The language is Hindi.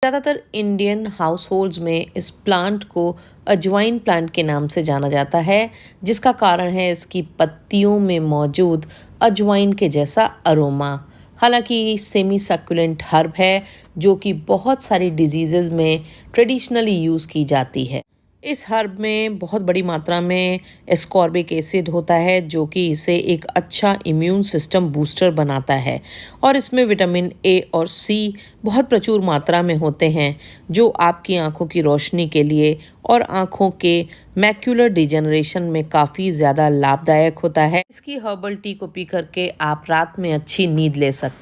ज़्यादातर इंडियन हाउसहोल्ड्स में इस प्लांट को अजवाइन प्लांट के नाम से जाना जाता है, जिसका कारण है इसकी पत्तियों में मौजूद अजवाइन के जैसा अरोमा। हालांकि ये सेमी सक्युलेंट हर्ब है जो कि बहुत सारी डिजीज़ेज़ में ट्रेडिशनली यूज़ की जाती है। इस हर्ब में बहुत बड़ी मात्रा में एस्कॉर्बिक एसिड होता है जो कि इसे एक अच्छा इम्यून सिस्टम बूस्टर बनाता है, और इसमें विटामिन ए और सी बहुत प्रचुर मात्रा में होते हैं जो आपकी आंखों की रोशनी के लिए और आंखों के मैक्यूलर डिजेनरेशन में काफ़ी ज़्यादा लाभदायक होता है। इसकी हर्बल टी को पी करके आप रात में अच्छी नींद ले सकते हैं।